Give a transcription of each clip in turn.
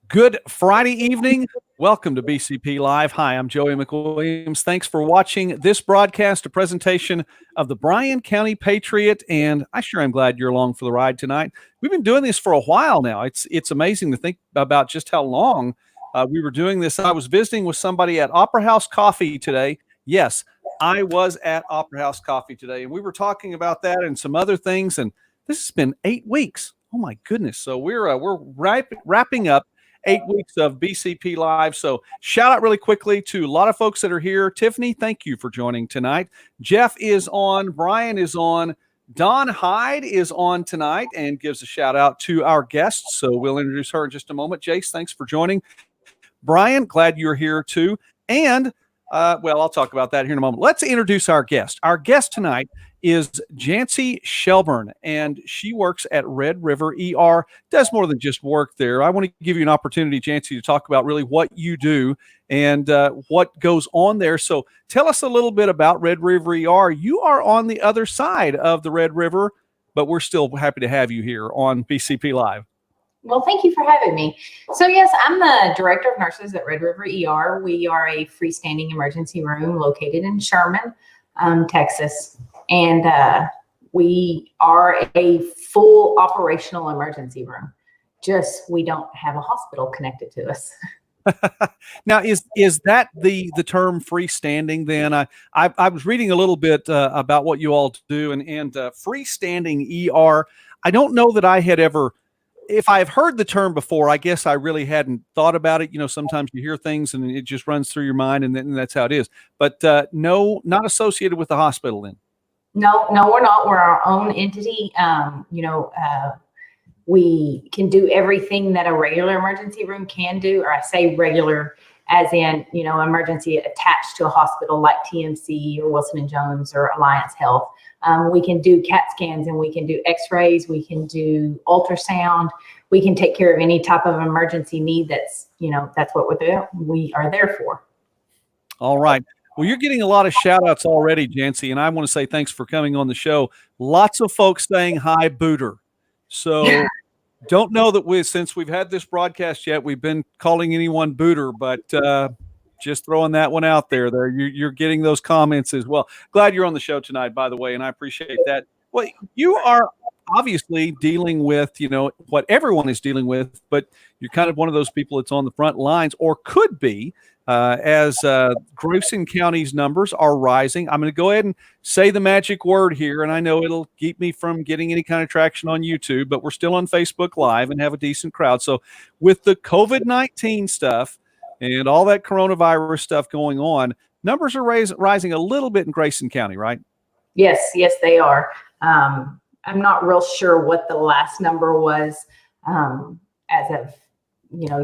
Good Friday evening. Welcome to BCP Live. Hi, I'm Joey McWilliams. Thanks for watching this broadcast, a presentation of the Bryan County Patriot, and I sure am glad you're along for the ride tonight. We've been doing this for a while now. It's amazing to think about just how long we were doing this. I was visiting with somebody at Opera House Coffee today. Yes, I was at Opera House Coffee today, and we were talking about that and some other things, and this has been 8 weeks. Oh, my goodness. So we're wrapping up 8 weeks of BCP Live. So shout out really quickly to a lot of folks that are here. Tiffany, thank you for joining tonight. Jeff is on. Brian is on. Don Hyde is on tonight and gives a shout out to our guests. So we'll introduce her in just a moment. Jace, thanks for joining. Brian, glad you're here too. And well, I'll talk about that here in a moment. Let's introduce our guest. Our guest tonight is Jancie Shelburne, and she works at Red River ER, does more than just work there. I want to give you an opportunity, Jancie, to talk about really what you do and what goes on there. So tell us a little bit about Red River ER. You are on the other side of the Red River, but we're still happy to have you here on BCP Live. Well, thank you for having me. So yes, I'm the director of nurses at Red River ER. We are a freestanding emergency room located in Sherman, Texas. And we are a full operational emergency room. Just we don't have a hospital connected to us. Now, is that the term freestanding then? I was reading a little bit about what you all do, and freestanding ER, I don't know that I had ever, if I've heard the term before, I guess I really hadn't thought about it. You know, sometimes you hear things and it just runs through your mind, and then that's how it is. But no, not associated with the hospital then. No, we're not. We're our own entity. We can do everything that a regular emergency room can do, or I say regular as in, emergency attached to a hospital like TMC or Wilson & Jones or Alliance Health. We can do CAT scans, and we can do x-rays. We can do ultrasound. We can take care of any type of emergency need that's what we are there for. All right. Well, you're getting a lot of shout outs already, Jancie, and I want to say thanks for coming on the show. Lots of folks saying hi, Booter. So don't know that since we've had this broadcast yet, we've been calling anyone Booter, but just throwing that one out there. You're getting those comments as well. Glad you're on the show tonight, by the way, and I appreciate that. Well, you are obviously dealing with, what everyone is dealing with, but you're kind of one of those people that's on the front lines, or could be, as Grayson County's numbers are rising. I'm going to go ahead and say the magic word here, and I know it'll keep me from getting any kind of traction on YouTube, but we're still on Facebook Live and have a decent crowd. So with the COVID-19 stuff and all that coronavirus stuff going on, numbers are rising a little bit in Grayson County, right? Yes, they are. I'm not real sure what the last number was as of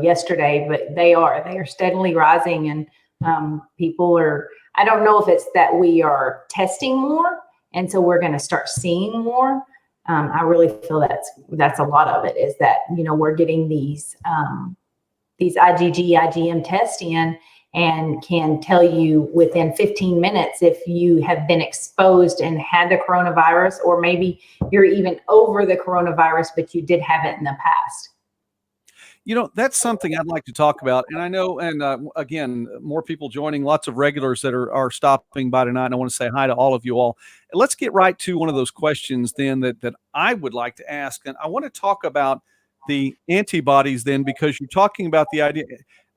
yesterday, but they are steadily rising, and people are, I don't know if it's that we are testing more, and so we're going to start seeing more. I really feel that's a lot of it, is that, we're getting these IgG, IgM tests in, and can tell you within 15 minutes if you have been exposed and had the coronavirus, or maybe you're even over the coronavirus, but you did have it in the past. That's something I'd like to talk about. And I know, and again, more people joining, lots of regulars that are stopping by tonight. And I want to say hi to all of you all. Let's get right to one of those questions then that I would like to ask. And I want to talk about the antibodies then, because you're talking about the idea.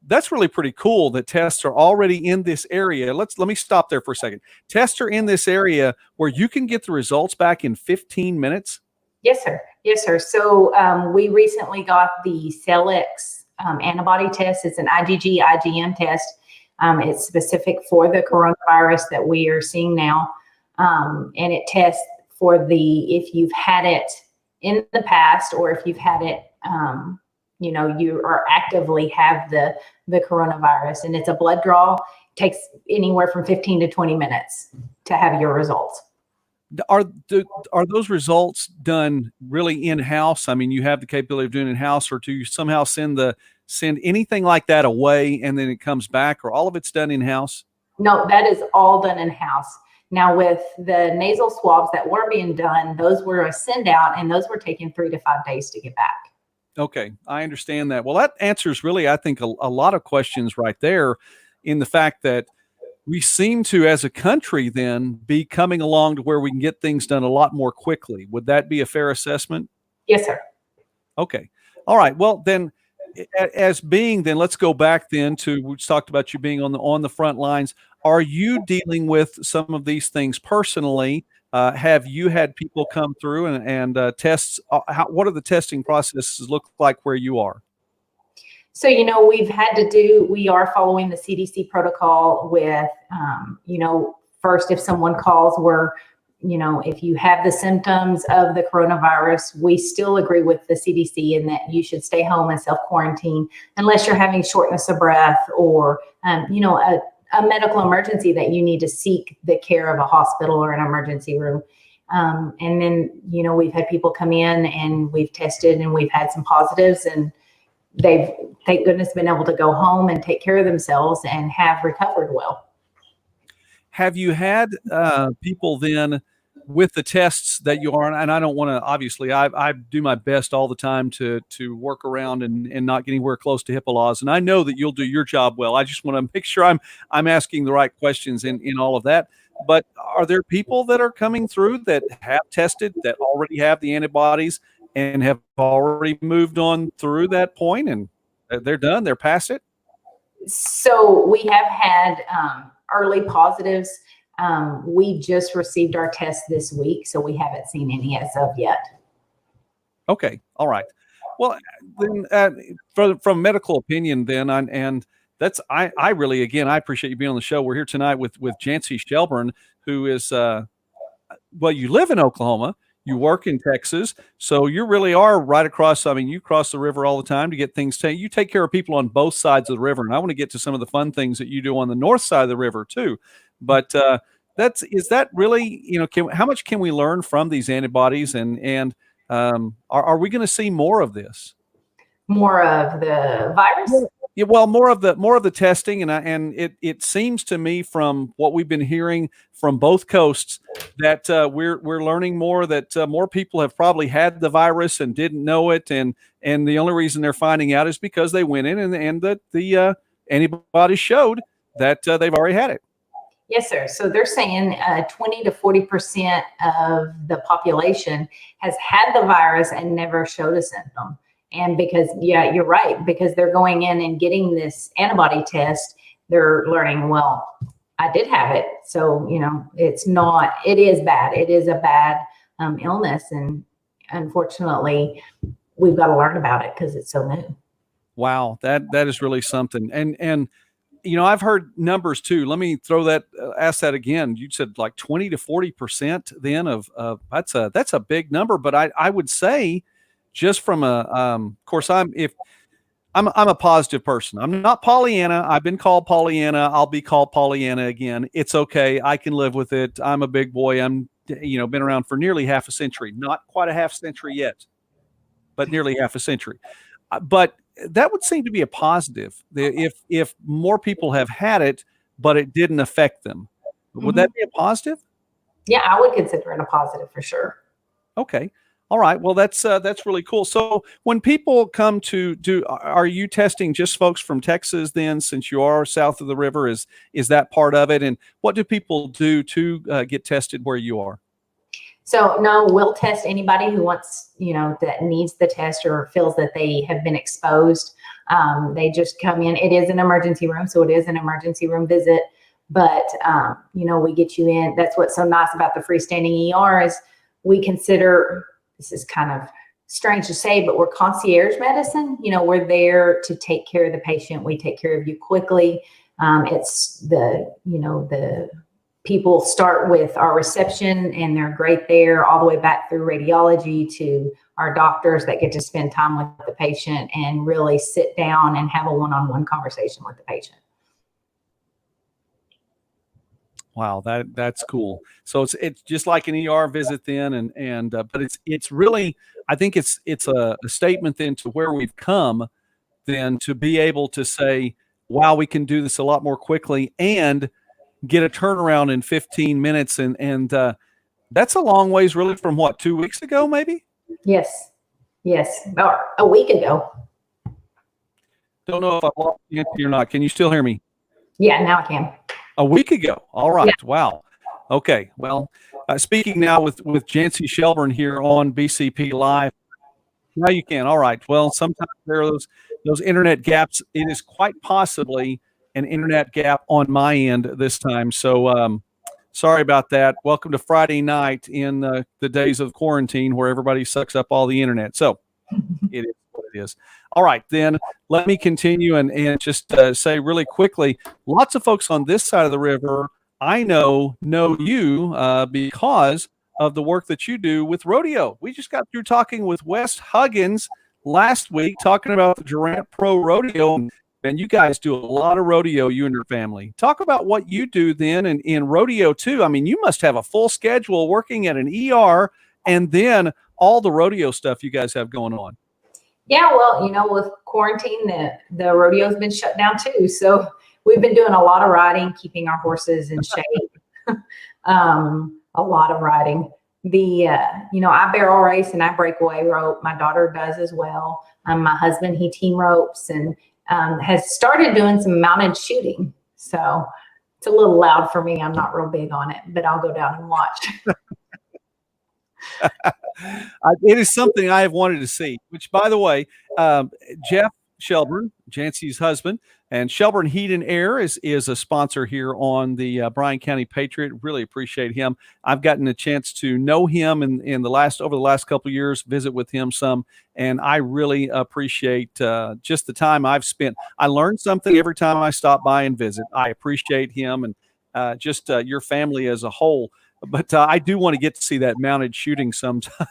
That's really pretty cool that tests are already in this area. Let me stop there for a second. Tests are in this area where you can get the results back in 15 minutes. Yes, sir. So we recently got the Celix antibody test. It's an IgG, IgM test. It's specific for the coronavirus that we are seeing now. And it tests for if you've had it in the past, or if you've had it, you are actively have the coronavirus. And it's a blood draw. It takes anywhere from 15 to 20 minutes to have your results. Are those results done really in-house? I mean, you have the capability of doing it in-house, or do you somehow send anything like that away and then it comes back, or all of it's done in-house? No, that is all done in-house. Now, with the nasal swabs that were being done, those were a send out, and those were taking 3 to 5 days to get back. Okay, I understand that. Well, that answers really, I think, a lot of questions right there in the fact that we seem to, as a country, then be coming along to where we can get things done a lot more quickly. Would that be a fair assessment? Yes, sir. Okay. All right. Well, then, as being, then let's go back then to, we just talked about you being on the front lines. Are you dealing with some of these things personally? Have you had people come through and tests? What are the testing processes look like where you are? So, we are following the CDC protocol with, first, if someone calls, if you have the symptoms of the coronavirus, we still agree with the CDC in that you should stay home and self-quarantine unless you're having shortness of breath or, a medical emergency that you need to seek the care of a hospital or an emergency room. And then, we've had people come in and we've tested and we've had some positives, and they've, thank goodness, been able to go home and take care of themselves and have recovered well. Have you had people then with the tests that you are, and I don't want to, obviously, I do my best all the time to work around and not get anywhere close to HIPAA laws, and I know that you'll do your job well. I just want to make sure I'm asking the right questions in all of that. But are there people that are coming through that have tested, that already have the antibodies and have already moved on through that point, and they're done, they're past it? So we have had early positives. We just received our test this week, so we haven't seen any as of yet. Okay. All right. Well, then, from medical opinion, then, I really, again, I appreciate you being on the show. We're here tonight with Jancie Shelburne, who is, well, you live in Oklahoma, you work in Texas, so you really are right across. I mean, you cross the river all the time to get things taken. You take care of people on both sides of the river, and I want to get to some of the fun things that you do on the north side of the river too. But is that really, how much can we learn from these antibodies, and are we going to see more of this? More of the virus? Yeah, well, more of the testing, and it seems to me from what we've been hearing from both coasts that we're learning more, that more people have probably had the virus and didn't know it, and the only reason they're finding out is because they went in and that the antibodies showed that they've already had it. Yes, sir. So they're saying 20 to 40% of the population has had the virus and never showed a symptom. And because, yeah, you're right, because they're going in and getting this antibody test, they're learning, well, I did have it. So, it is bad. It is a bad illness. And unfortunately, we've got to learn about it because it's so new. Wow, that is really something. And I've heard numbers too. Let me ask that again. You said like 20 to 40% then of that's a big number, but I would say, just from of course, I'm a positive person. I'm not Pollyanna. I've been called Pollyanna. I'll be called Pollyanna again. It's okay. I can live with it. I'm a big boy. I'm, been around for nearly half a century, not quite a half century yet, but nearly half a century. But that would seem to be a positive. If more people have had it, but it didn't affect them, would that be a positive? Yeah, I would consider it a positive for sure. Okay. All right. Well, that's really cool. So when people come to are you testing just folks from Texas then, since you are south of the river? Is that part of it? And what do people do to get tested where you are? So no, we'll test anybody who wants, that needs the test or feels that they have been exposed. They just come in. It is an emergency room, so it is an emergency room visit. But, we get you in. That's what's so nice about the freestanding ER is we consider, this is kind of strange to say, but we're concierge medicine. We're there to take care of the patient. We take care of you quickly. It's the people start with our reception and they're great there, all the way back through radiology to our doctors that get to spend time with the patient and really sit down and have a one-on-one conversation with the patient. Wow, that's cool. So it's just like an ER visit then, but it's really, I think it's a statement then to where we've come then to be able to say, wow, we can do this a lot more quickly and get a turnaround in 15 minutes, and that's a long ways really from what, 2 weeks ago maybe? Yes. Yes, or a week ago. Don't know if I lost you or not. Can you still hear me? Yeah, now I can. A week ago. All right. Yeah. Wow. Okay. Well, speaking now with Jancie Shelburne here on BCP Live. Now you can. All right. Well, sometimes there are those internet gaps. It is quite possibly an internet gap on my end this time. So sorry about that. Welcome to Friday night in the days of quarantine where everybody sucks up all the internet. So it is what it is. All right, then let me continue and just say really quickly, lots of folks on this side of the river I know you because of the work that you do with rodeo. We just got through talking with Wes Huggins last week, talking about the Durant Pro Rodeo. And you guys do a lot of rodeo, you and your family. Talk about what you do then in rodeo too. I mean, you must have a full schedule working at an ER and then all the rodeo stuff you guys have going on. Yeah, well, with quarantine, the rodeo's been shut down too. So we've been doing a lot of riding, keeping our horses in shape. A lot of riding. I barrel race and I breakaway rope. My daughter does as well. My husband, he team ropes and has started doing some mounted shooting. So it's a little loud for me. I'm not real big on it, but I'll go down and watch. It is something I have wanted to see, which, by the way, Jeff Shelburne, Jancie's husband, and Shelburne Heat and Air is a sponsor here on the Bryan County Patriot. Really appreciate him. I've gotten a chance to know him over the last couple of years, visit with him some, and I really appreciate just the time I've spent. I learned something every time I stop by and visit. I appreciate him and just your family as a whole. But I do want to get to see that mounted shooting sometime.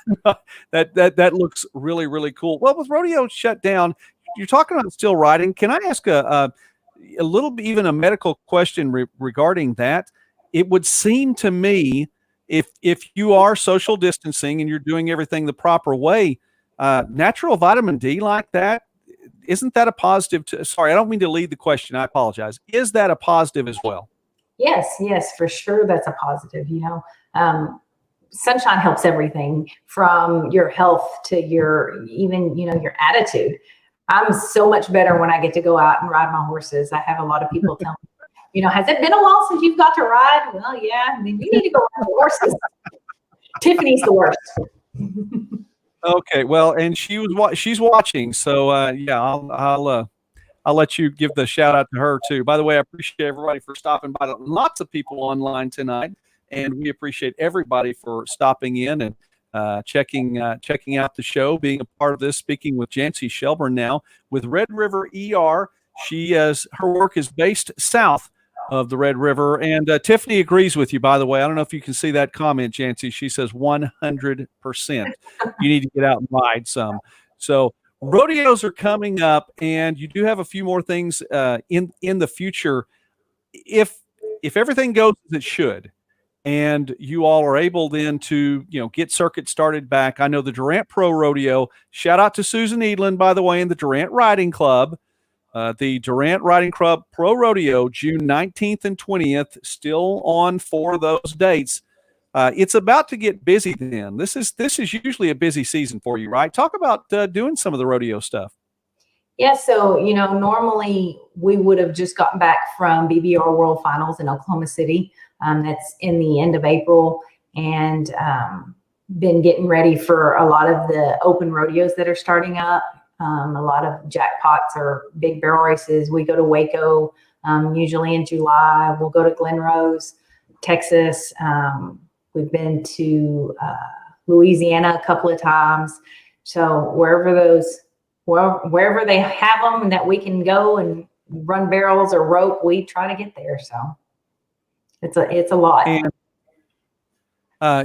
that looks really, really cool. Well, with rodeo shut down, you're talking about still riding. Can I ask a little bit, even a medical question regarding that? It would seem to me if you are social distancing and you're doing everything the proper way, natural vitamin D like that, isn't that a positive? Sorry, I don't mean to lead the question. I apologize. Is that a positive as well? Yes, for sure. That's a positive. Sunshine helps everything from your health to your attitude. I'm so much better when I get to go out and ride my horses. I have a lot of people tell me, has it been a while since you've got to ride? Well, yeah, you need to go ride the horses. Tiffany's the worst. Okay, well, and she's watching, so yeah, I'll let you give the shout out to her too. By the way, I appreciate everybody for stopping by. Lots of people online tonight, and we appreciate everybody for stopping in and checking out the show, being a part of this. Speaking with Jancie Shelburne now with Red River ER. Her work is based south of the Red River, and Tiffany agrees with you. By the way, I don't know if you can see that comment, Jancie. She says 100%. You need to get out and ride some. So. Rodeos are coming up, and you do have a few more things in the future. If everything goes as it should, and you all are able then to get circuit started back. I know the Durant Pro Rodeo. Shout out to Susan Edlin, by the way, and the Durant Riding Club. The Durant Riding Club Pro Rodeo, June 19th and 20th, still on for those dates. It's about to get busy then. This is usually a busy season for you, right? Talk about doing some of the rodeo stuff. Yeah, so, normally we would have just gotten back from BBR World Finals in Oklahoma City. That's in the end of April, and been getting ready for a lot of the open rodeos that are starting up. A lot of jackpots or big barrel races. We go to Waco, usually in July. We'll go to Glen Rose, Texas. We've been to Louisiana a couple of times. So wherever they have them that we can go and run barrels or rope, we try to get there. So it's a lot. And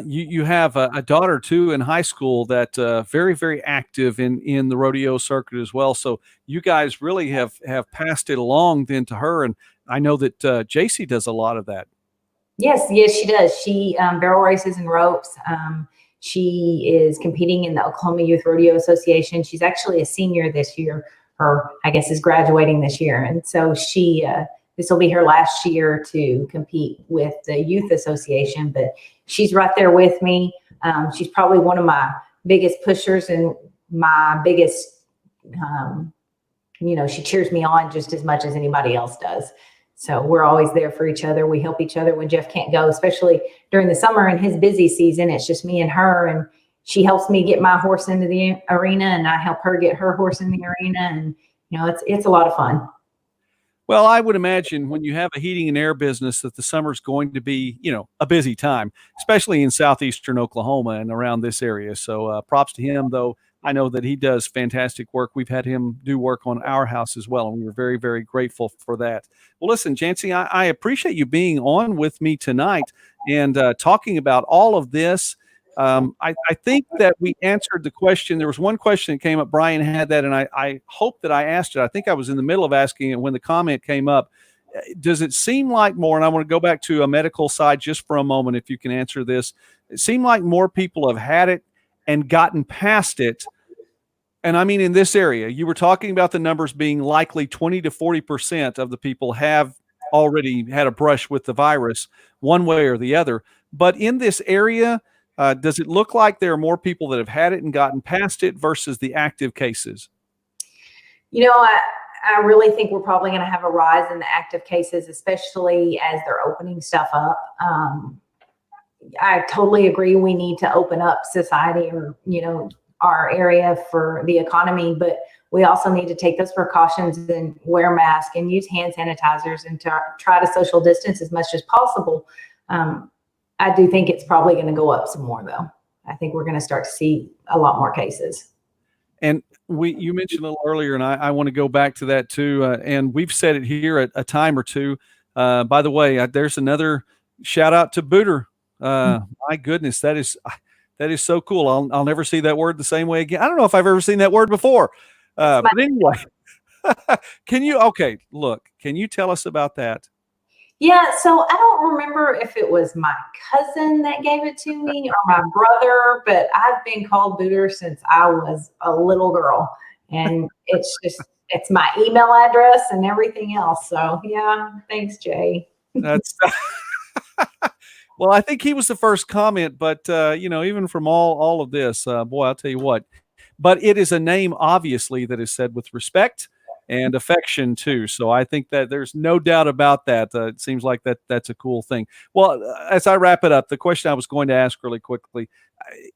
you have a daughter too in high school that very, very active in the rodeo circuit as well. So you guys really have passed it along then to her. And I know that Jancie does a lot of that. Yes, she does. She barrel races and ropes. She is competing in the Oklahoma Youth Rodeo Association. She's actually a senior this year, or I guess is graduating this year. And so this will be her last year to compete with the Youth Association, but she's right there with me. She's probably one of my biggest pushers, and my biggest, she cheers me on just as much as anybody else does. So we're always there for each other. We help each other when Jeff can't go, especially during the summer and his busy season. It's just me and her, and she helps me get my horse into the arena, and I help her get her horse in the arena. And, it's a lot of fun. Well, I would imagine when you have a heating and air business that the summer's going to be, a busy time, especially in southeastern Oklahoma and around this area. So props to him, though. I know that he does fantastic work. We've had him do work on our house as well, and we were very, very grateful for that. Well, listen, Jancie, I appreciate you being on with me tonight and talking about all of this. I think that we answered the question. There was one question that came up. Bryan had that, and I hope that I asked it. I think I was in the middle of asking it when the comment came up. Does it seem like more, and I want to go back to a medical side just for a moment, if you can answer this. It seemed like more people have had it and gotten past it. And I mean, in this area, you were talking about the numbers being likely 20 to 40% of the people have already had a brush with the virus one way or the other. But in this area, does it look like there are more people that have had it and gotten past it versus the active cases? I really think we're probably going to have a rise in the active cases, especially as they're opening stuff up. I totally agree. We need to open up society or, our area for the economy, but we also need to take those precautions and wear masks and use hand sanitizers and to try to social distance as much as possible. I do think it's probably going to go up some more, though. I think we're going to start to see a lot more cases. And you mentioned a little earlier, and I want to go back to that too. And we've said it here at a time or two. By the way, there's another shout out to Booter. My goodness, that is so cool. I'll never see that word the same way again. I don't know if I've ever seen that word before. But anyway, can you tell us about that? Yeah, so I don't remember if it was my cousin that gave it to me or my brother, but I've been called Booter since I was a little girl. And it's my email address and everything else. So yeah, thanks, Jay. That's well, I think he was the first comment, but even from all of this, boy, I'll tell you what. But it is a name, obviously, that is said with respect and affection too. So I think that there's no doubt about that. It seems like that's a cool thing. Well, as I wrap it up, the question I was going to ask really quickly,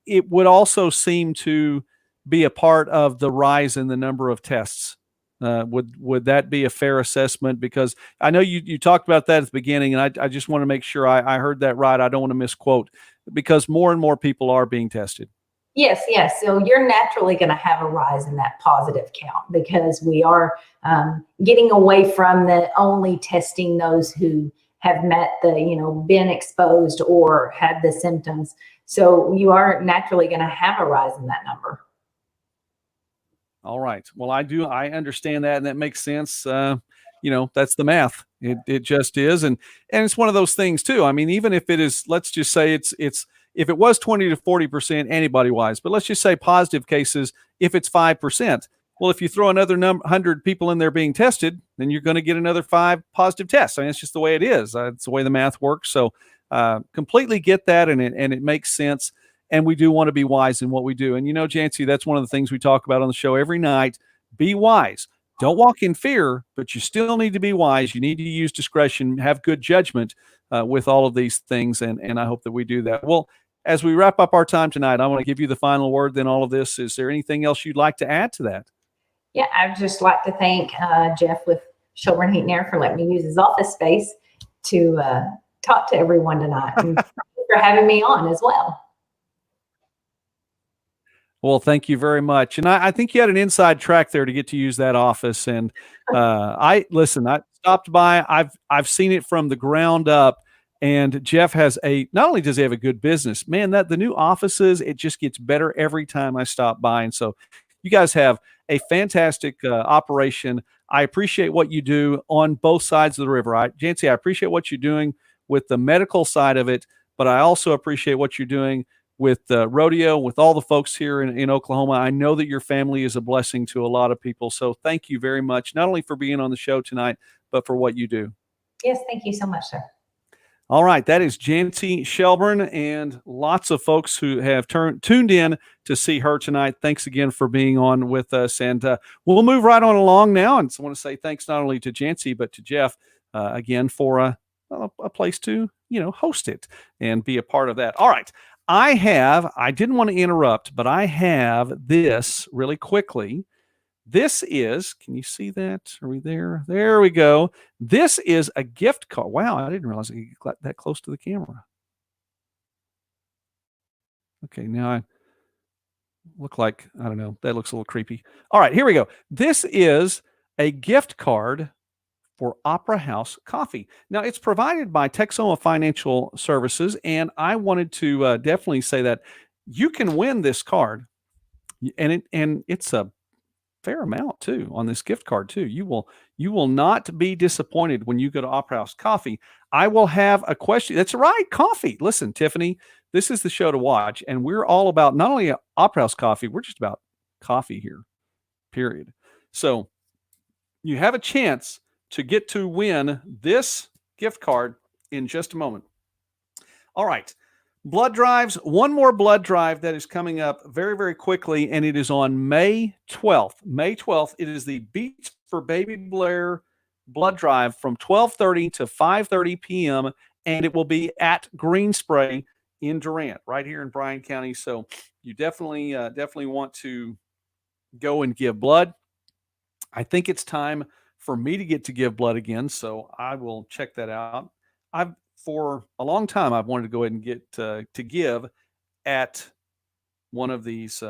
it would also seem to be a part of the rise in the number of tests. Would that be a fair assessment? Because I know you talked about that at the beginning, and I just want to make sure I heard that right. I don't want to misquote, because more and more people are being tested. Yes. So you're naturally going to have a rise in that positive count because we are getting away from the only testing those who have met the, been exposed or had the symptoms. So you are naturally going to have a rise in that number. All right. Well, I understand that, and that makes sense. That's the math. It just is. And it's one of those things too. I mean, even if it is, let's just say it's if it was 20 to 40% antibody wise, but let's just say positive cases, if it's 5%, well, if you throw another 100 people in there being tested, then you're going to get another 5 positive tests. I mean, it's just the way it is. It's the way the math works. So completely get that. And it makes sense. And we do want to be wise in what we do. And, Jancie, that's one of the things we talk about on the show every night. Be wise. Don't walk in fear, but you still need to be wise. You need to use discretion, have good judgment with all of these things. And I hope that we do that. Well, as we wrap up our time tonight, I want to give you the final word in all of this. Is there anything else you'd like to add to that? Yeah, I'd just like to thank Jeff with Shelburne Heat and Air for letting me use his office space to talk to everyone tonight, and for having me on as well. Well, thank you very much. And I think you had an inside track there to get to use that office. And I stopped by. I've seen it from the ground up. And Jeff has not only does he have a good business, man, the new offices, it just gets better every time I stop by. And so you guys have a fantastic operation. I appreciate what you do on both sides of the river. Jancie, I appreciate what you're doing with the medical side of it, but I also appreciate what you're doing with rodeo, with all the folks here in Oklahoma. I know that your family is a blessing to a lot of people. So thank you very much, not only for being on the show tonight, but for what you do. Yes, thank you so much, sir. All right, that is Jancie Shelburne, and lots of folks who have tuned in to see her tonight. Thanks again for being on with us, and we'll move right on along now. And I want to say thanks not only to Jancie but to Jeff again for a place to host it and be a part of that. All right, I didn't want to interrupt, but I have this really quickly. This is, can you see that? Are we there? There we go. This is a gift card. Wow, I didn't realize you got that close to the camera. Okay, now I look like, I don't know, that looks a little creepy. All right, here we go. This is a gift card for Opera House Coffee. Now, it's provided by Texoma Financial Services, and I wanted to definitely say that you can win this card, and it's a fair amount too on this gift card too. You will not be disappointed when you go to Opera House Coffee. I will have a question. That's right, coffee. Listen, Tiffany, this is the show to watch, and we're all about not only Opera House Coffee, we're just about coffee here, period. So you have a chance to get to win this gift card in just a moment. All right. Blood drives, one more blood drive that is coming up very, very quickly, and it is on May 12th. May 12th, it is the Beats for Baby Blair blood drive from 12:30 to 5:30 p.m., and it will be at Green Spray in Durant, right here in Bryan County. So you definitely want to go and give blood. I think it's time for me to get to give blood again, so I will check that out. For a long time, I've wanted to go ahead and get to give at one of these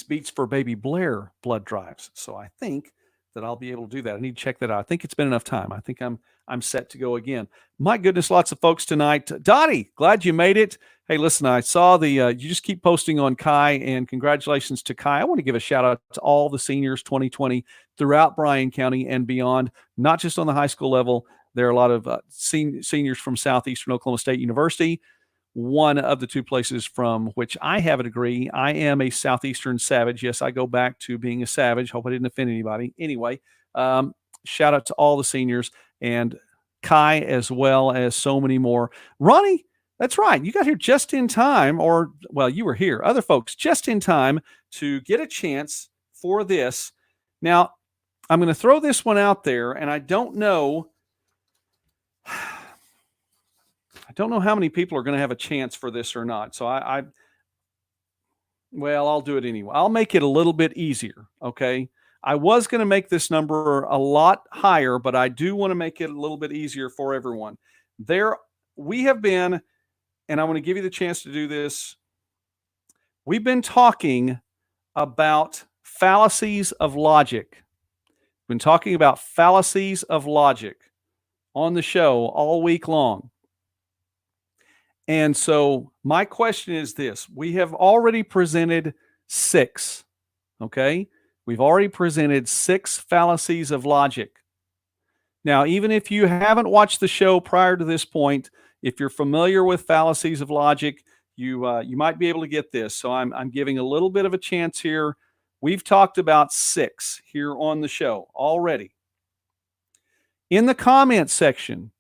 Beats for Baby Blair blood drives. So I think that I'll be able to do that. I need to check that out. I think it's been enough time. I think I'm set to go again. My goodness, lots of folks tonight. Dottie, glad you made it. Hey, listen, I saw you just keep posting on Kai, and congratulations to Kai. I want to give a shout out to all the seniors 2020 throughout Bryan County and beyond, not just on the high school level. There are a lot of seniors from Southeastern Oklahoma State University, one of the two places from which I have a degree. I am a Southeastern Savage. Yes, I go back to being a Savage. Hope I didn't offend anybody. Anyway, shout out to all the seniors and Kai as well as so many more. Ronnie, that's right. You got here just in time, or, well, you were here. Other folks, just in time to get a chance for this. Now, I'm going to throw this one out there, and I don't know how many people are going to have a chance for this or not. So well, I'll do it anyway. I'll make it a little bit easier. Okay. I was going to make this number a lot higher, but I do want to make it a little bit easier for everyone. We have been, and I want to give you the chance to do this. We've been talking about fallacies of logic. We've been talking about fallacies of logic on the show all week long. And so my question is this. We have already presented 6, okay? We've already presented 6 fallacies of logic. Now, even if you haven't watched the show prior to this point, if you're familiar with fallacies of logic, you might be able to get this. So I'm giving a little bit of a chance here. We've talked about 6 here on the show already. In the comments section,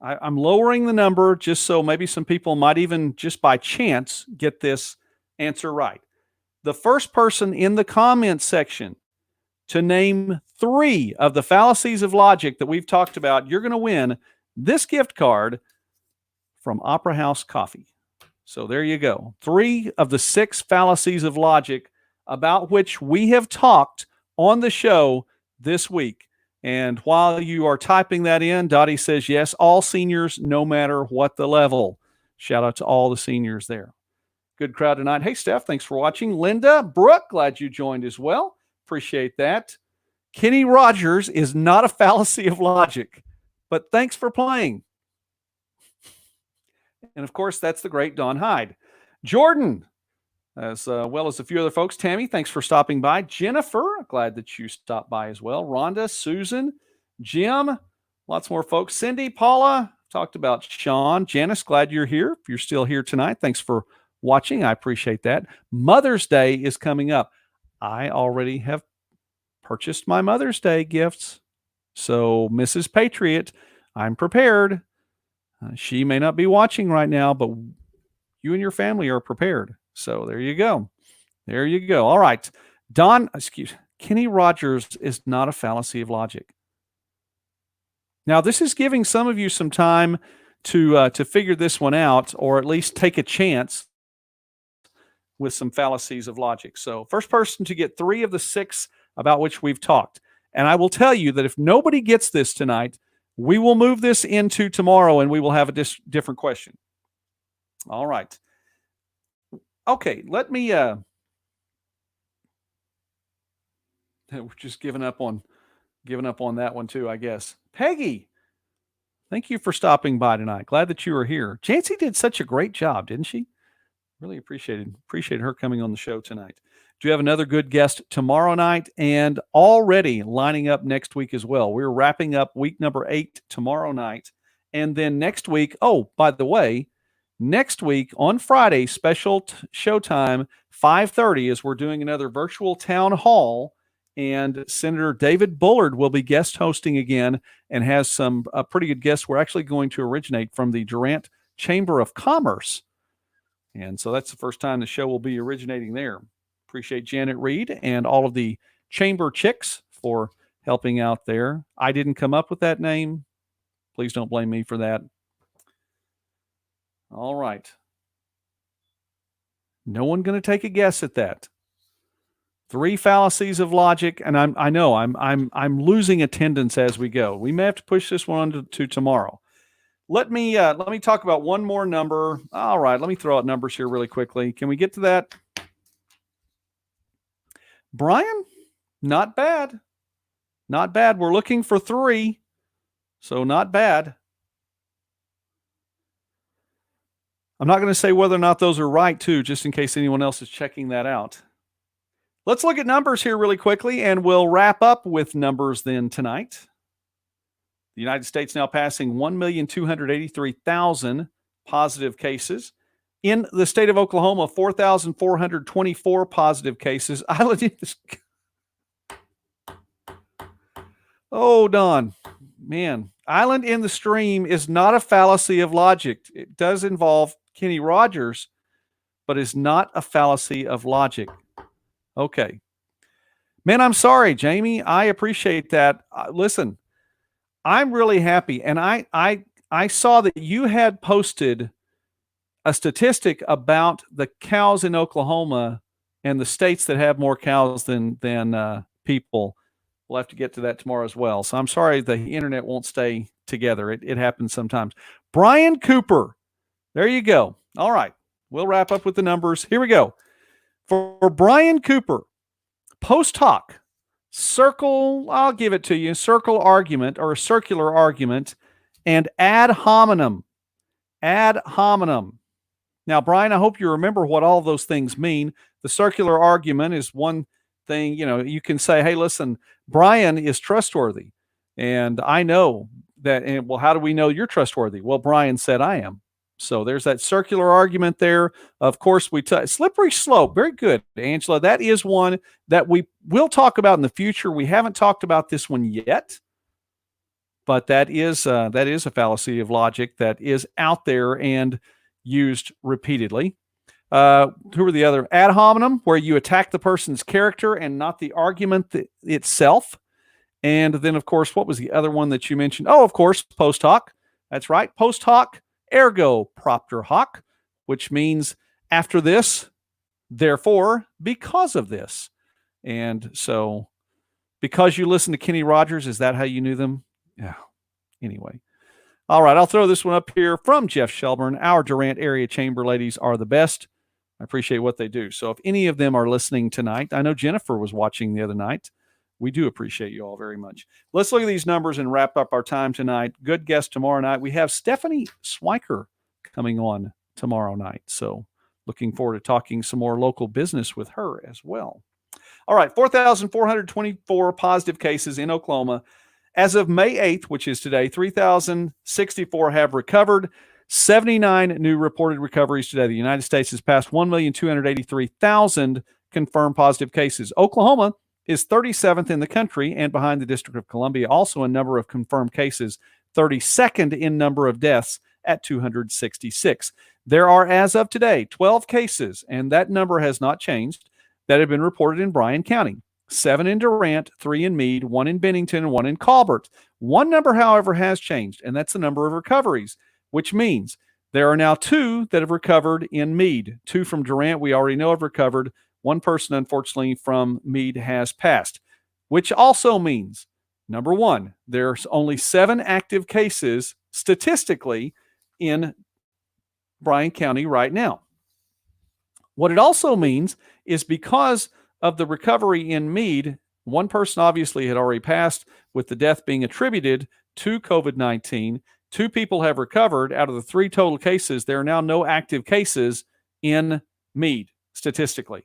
I'm lowering the number just so maybe some people might even just by chance get this answer right. The first person in the comments section to name 3 of the fallacies of logic that we've talked about, you're going to win this gift card from Opera House Coffee. So there you go. 3 of the 6 fallacies of logic about which we have talked on the show this week. And while you are typing that in, Dottie says, yes, all seniors, no matter what the level. Shout out to all the seniors there. Good crowd tonight. Hey, Steph, thanks for watching. Linda, Brooke, glad you joined as well. Appreciate that. Kenny Rogers is not a fallacy of logic, but thanks for playing. And, of course, that's the great Don Hyde. Jordan, as well as a few other folks. Tammy, thanks for stopping by. Jennifer, glad that you stopped by as well. Rhonda, Susan, Jim, lots more folks. Cindy, Paula, talked about Sean. Janice, glad you're here. If you're still here tonight, thanks for watching. I appreciate that. Mother's Day is coming up. I already have purchased my Mother's Day gifts. So, Mrs. Patriot, I'm prepared. She may not be watching right now, but you and your family are prepared. So there you go. There you go. All right. Kenny Rogers is not a fallacy of logic. Now, this is giving some of you some time to figure this one out, or at least take a chance with some fallacies of logic. So first person to get 3 of the 6 about which we've talked. And I will tell you that if nobody gets this tonight, we will move this into tomorrow and we will have a different question. All right. Okay, let me we're just giving up on that one too, I guess. Peggy, thank you for stopping by tonight. Glad that you were here. Jancie did such a great job, didn't she? Really appreciated her coming on the show tonight. Do you have another good guest tomorrow night and already lining up next week as well? We're wrapping up week number 8 tomorrow night. And then next week, oh, by the way, next week on Friday, special showtime, 5:30, as we're doing another virtual town hall. And Senator David Bullard will be guest hosting again and has some pretty good guests. We're actually going to originate from the Durant Chamber of Commerce. And so that's the first time the show will be originating there. Appreciate Janet Reed and all of the chamber chicks for helping out there. I didn't come up with that name. Please don't blame me for that. All right. No one going to take a guess at that. 3 fallacies of logic, and I know I'm losing attendance as we go. We may have to push this one on to tomorrow. Let me talk about one more number. All right, let me throw out numbers here really quickly. Can we get to that? Brian, not bad. Not bad. We're looking for 3, so not bad. I'm not going to say whether or not those are right, too, just in case anyone else is checking that out. Let's look at numbers here really quickly, and we'll wrap up with numbers then tonight. The United States now passing 1,283,000 positive cases. In the state of Oklahoma, 4,424 positive cases. Oh, Don. Man, Island in the Stream is not a fallacy of logic. It does involve Kenny Rogers, but is not a fallacy of logic. Okay. Man, I'm sorry, Jamie. I appreciate that. Listen, I'm really happy. And I saw that you had posted a statistic about the cows in Oklahoma and the states that have more cows than people. We'll have to get to that tomorrow as well. So I'm sorry the internet won't stay together. It happens sometimes. Bryan Cooper. There you go. All right. We'll wrap up with the numbers. Here we go. For Bryan Cooper, post hoc, I'll give it to you, circle argument or a circular argument, and ad hominem. Ad hominem. Now, Brian, I hope you remember what all those things mean. The circular argument is one thing, you can say, hey, listen, Brian is trustworthy. And I know that, and well, how do we know you're trustworthy? Well, Brian said I am. So there's that circular argument there. Of course, slippery slope. Very good, Angela. That is one that we will talk about in the future. We haven't talked about this one yet, but that is a fallacy of logic that is out there and used repeatedly. Who are the other? Ad hominem, where you attack the person's character and not the argument itself. And then, of course, what was the other one that you mentioned? Oh, of course, post hoc. That's right. Post hoc, ergo propter hoc, which means after this, therefore, because of this. And so, because you listened to Kenny Rogers, is that how you knew them? Yeah. Anyway. All right, I'll throw this one up here from Jeff Shelburne. Our Durant area chamber ladies are the best. I appreciate what they do. So if any of them are listening tonight, I know Jennifer was watching the other night. We do appreciate you all very much. Let's look at these numbers and wrap up our time tonight. Good guest tomorrow night. We have Stephanie Swiker coming on tomorrow night. So looking forward to talking some more local business with her as well. All right, 4,424 positive cases in Oklahoma. As of May 8th, which is today, 3,064 have recovered. 79 new reported recoveries today. The United States has passed 1,283,000 confirmed positive cases. Oklahoma is 37th in the country and behind the District of Columbia, also in number of confirmed cases, 32nd in number of deaths, at 266. There are, as of today, 12 cases, and that number has not changed, that have been reported in Bryan County. 7 in Durant, 3 in Meade, 1 in Bennington, and 1 in Colbert. One number, however, has changed, and that's the number of recoveries, which means there are now 2 that have recovered in Meade. 2 from Durant we already know have recovered. One person, unfortunately, from Meade has passed, which also means, number 1, there's only 7 active cases statistically in Bryan County right now. What it also means is because of the recovery in Meade, one person obviously had already passed, with the death being attributed to COVID-19. 2 people have recovered. Out of the 3 total cases, there are now no active cases in Meade statistically.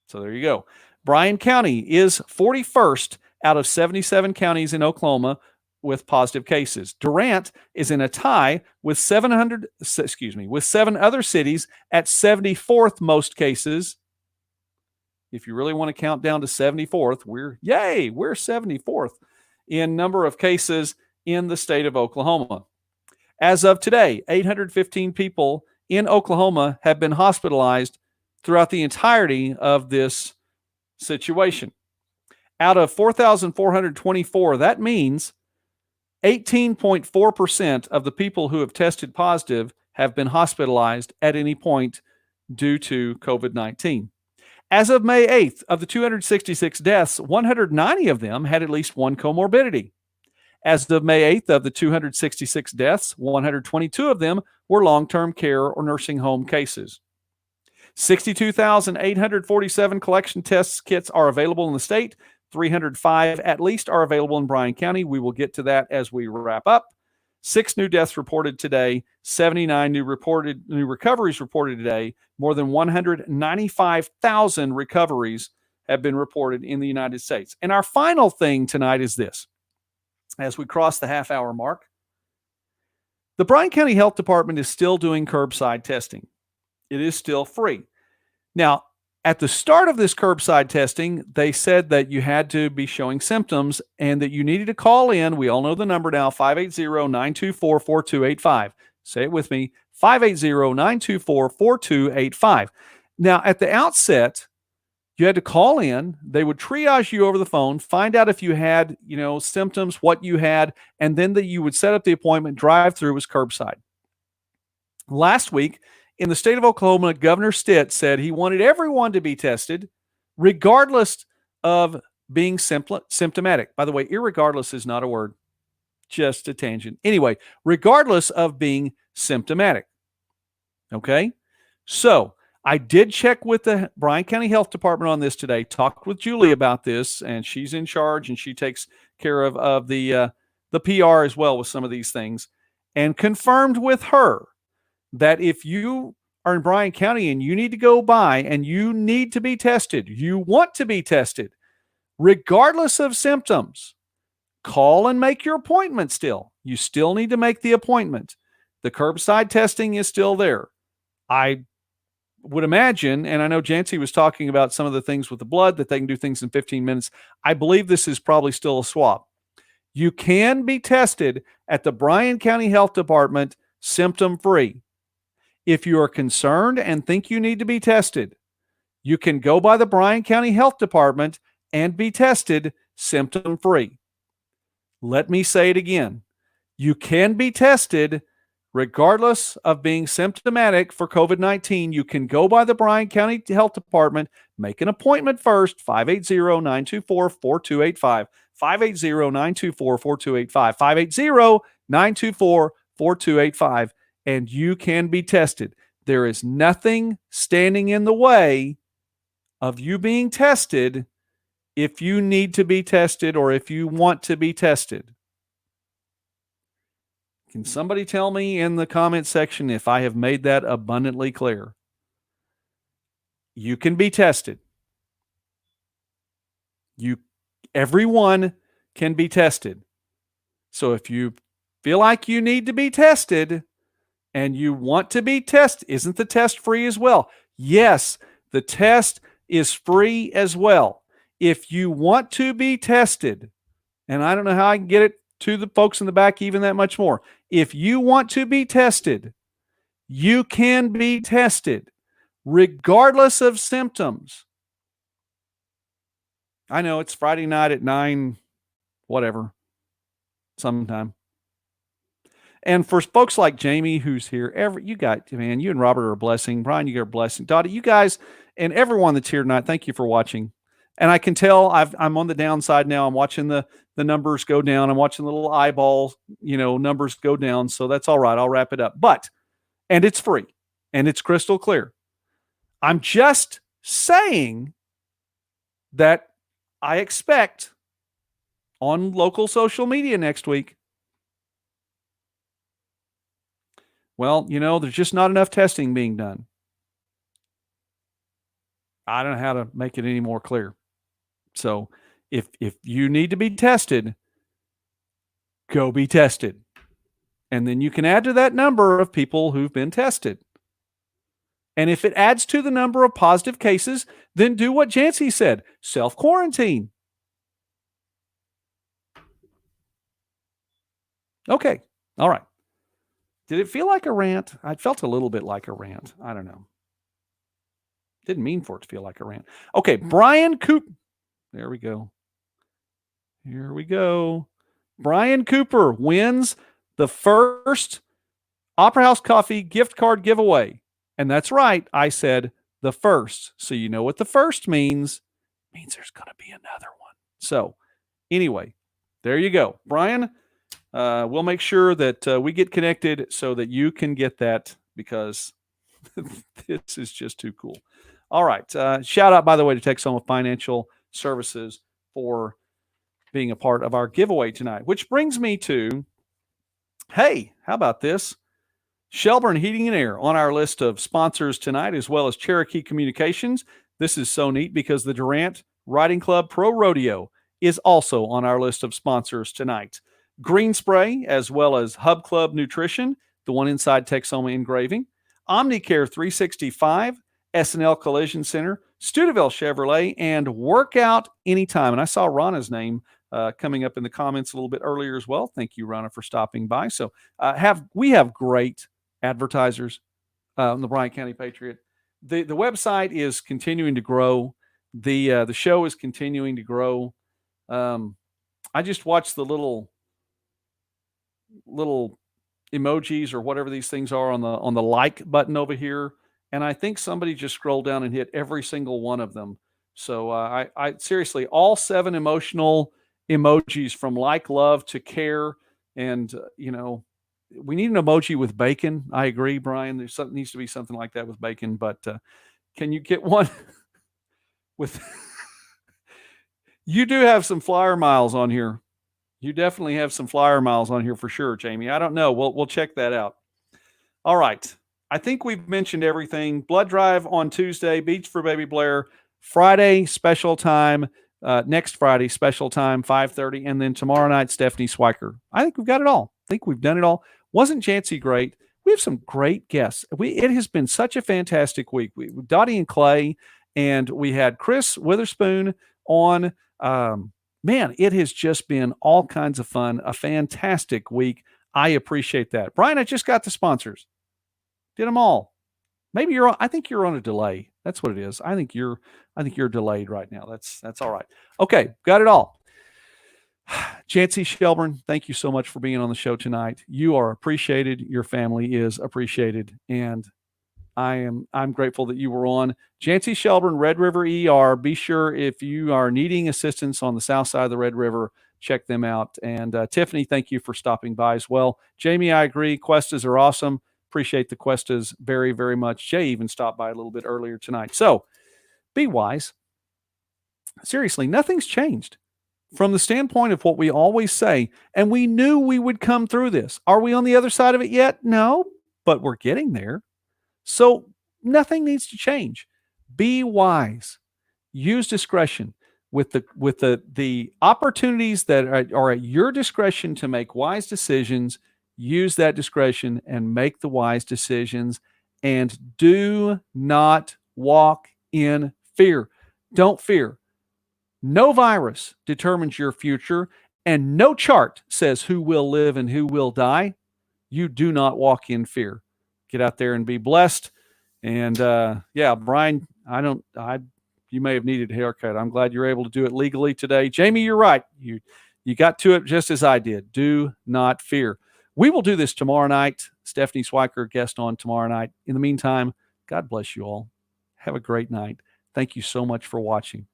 So there you go. Bryan County is 41st out of 77 counties in Oklahoma with positive cases. Durant is in a tie with 7 other cities at 74th most cases. If you really want to count down to 74th, we're 74th in number of cases in the state of Oklahoma. As of today, 815 people in Oklahoma have been hospitalized throughout the entirety of this situation. Out of 4,424, that means 18.4% of the people who have tested positive have been hospitalized at any point due to COVID-19. As of May 8th, of the 266 deaths, 190 of them had at least one comorbidity. As of May 8th, of the 266 deaths, 122 of them were long-term care or nursing home cases. 62,847 collection test kits are available in the state. 305 at least are available in Bryan County. We will get to that as we wrap up. 6 new deaths reported today, 79 new recoveries reported today. More than 195,000 recoveries have been reported in the United States. And our final thing tonight is this. As we cross the half-hour mark, the Bryan County Health Department is still doing curbside testing. It is still free. Now, at the start of this curbside testing, they said that you had to be showing symptoms and that you needed to call in. We all know the number now, 580-924-4285. Say it with me, 580-924-4285. Now, at the outset, you had to call in. They would triage you over the phone, find out if you had, symptoms, what you had, and then that you would set up the appointment. Drive-through was curbside. Last week, in the state of Oklahoma, Governor Stitt said he wanted everyone to be tested, regardless of being symptomatic. By the way, irregardless is not a word, just a tangent. Anyway, regardless of being symptomatic. Okay? So I did check with the Bryan County Health Department on this today, talked with Julie about this, and she's in charge, and she takes care of the PR as well with some of these things, and confirmed with her that if you are in Bryan County and you need to go by and you need to be tested, you want to be tested, regardless of symptoms, call and make your appointment still. You still need to make the appointment. The curbside testing is still there. I would imagine, and I know Jancie was talking about some of the things with the blood, that they can do things in 15 minutes. I believe this is probably still a swab. You can be tested at the Bryan County Health Department symptom-free. If you are concerned and think you need to be tested, you can go by the Bryan County Health Department and be tested symptom-free. Let me say it again. You can be tested regardless of being symptomatic for COVID-19. You can go by the Bryan County Health Department, make an appointment first, 580-924-4285, 580-924-4285, 580-924-4285. And you can be tested. There is nothing standing in the way of you being tested if you need to be tested or if you want to be tested. Can somebody tell me in the comment section if I have made that abundantly clear? You can be tested. Everyone can be tested. So if you feel like you need to be tested, and you want to be tested, isn't the test free as well? Yes, the test is free as well. If you want to be tested, and I don't know how I can get it to the folks in the back even that much more. If you want to be tested, you can be tested regardless of symptoms. I know it's Friday night at 9, whatever, sometime. And for folks like Jamie, who's here, you and Robert are a blessing. Brian, you are a blessing. Dottie, you guys, and everyone that's here tonight, thank you for watching. And I can tell I'm on the downside now. I'm watching the numbers go down. I'm watching the little eyeball, numbers go down. So that's all right. I'll wrap it up. And it's free and it's crystal clear. I'm just saying that I expect on local social media next week, well, there's just not enough testing being done. I don't know how to make it any more clear. So if you need to be tested, go be tested. And then you can add to that number of people who've been tested. And if it adds to the number of positive cases, then do what Jancie said, self-quarantine. Okay. All right. Did it feel like a rant? I felt a little bit like a rant. I don't know. Didn't mean for it to feel like a rant. Okay. Bryan Cooper. There we go. Here we go. Bryan Cooper wins the first Opera House Coffee gift card giveaway. And that's right. I said the first. So you know what the first means. It means there's going to be another one. So anyway, there you go. Bryan, we'll make sure that we get connected so that you can get that because this is just too cool. All right. Shout out, by the way, to Texoma Financial Services for being a part of our giveaway tonight, which brings me to, hey, how about this? Shelburne Heating and Air on our list of sponsors tonight, as well as Cherokee Communications. This is so neat because the Durant Riding Club Pro Rodeo is also on our list of sponsors tonight. Green Spray, as well as Hub Club Nutrition, the one inside Texoma Engraving, Omnicare 365, S&L Collision Center, Studeville Chevrolet, and Workout Anytime. And I saw Rana's name coming up in the comments a little bit earlier as well. Thank you, Rana, for stopping by. So we have great advertisers on the Bryan County Patriot. The website is continuing to grow. The show is continuing to grow. I just watched the little emojis or whatever these things are on the like button over here, and I think somebody just scrolled down and hit every single one of them. So I seriously, all 7 emotional emojis from like, love to care, and we need an emoji with bacon. I agree, Brian. Needs to be something like that with bacon. But can you get one with? You do have some flyer miles on here. You definitely have some flyer miles on here for sure, Jamie. I don't know. We'll check that out. All right. I think we've mentioned everything. Blood drive on Tuesday. Beach for Baby Blair. Friday special time. Next Friday special time 5:30, and then tomorrow night Stephanie Swiker. I think we've got it all. I think we've done it all. Wasn't Jancie great? We have some great guests. It has been such a fantastic week. Dottie and Clay, and we had Chris Witherspoon on. Man, it has just been all kinds of fun. A fantastic week. I appreciate that. Brian, I just got the sponsors. Did them all. Maybe I think you're on a delay. That's what it is. I think you're delayed right now. That's all right. Okay, got it all. Jancie Shelburne, thank you so much for being on the show tonight. You are appreciated. Your family is appreciated, and I'm grateful that you were on. Jancie Shelburne, Red River ER. Be sure if you are needing assistance on the south side of the Red River, check them out. And Tiffany, thank you for stopping by as well. Jamie, I agree. Questas are awesome. Appreciate the Questas very, very much. Jay even stopped by a little bit earlier tonight. So be wise. Seriously, nothing's changed from the standpoint of what we always say. And we knew we would come through this. Are we on the other side of it yet? No, but we're getting there. So nothing needs to change. Be wise. Use discretion with the opportunities that are at your discretion to make wise decisions. Use that discretion and make the wise decisions, and do not walk in fear. Don't fear. No virus determines your future, and no chart says who will live and who will die, you do not walk in fear. Get out there and be blessed. And yeah, Bryan, you may have needed a haircut. I'm glad you're able to do it legally today. Jamie, you're right. You got to it just as I did. Do not fear. We will do this tomorrow night. Stephanie Swiker, guest on tomorrow night. In the meantime, God bless you all. Have a great night. Thank you so much for watching.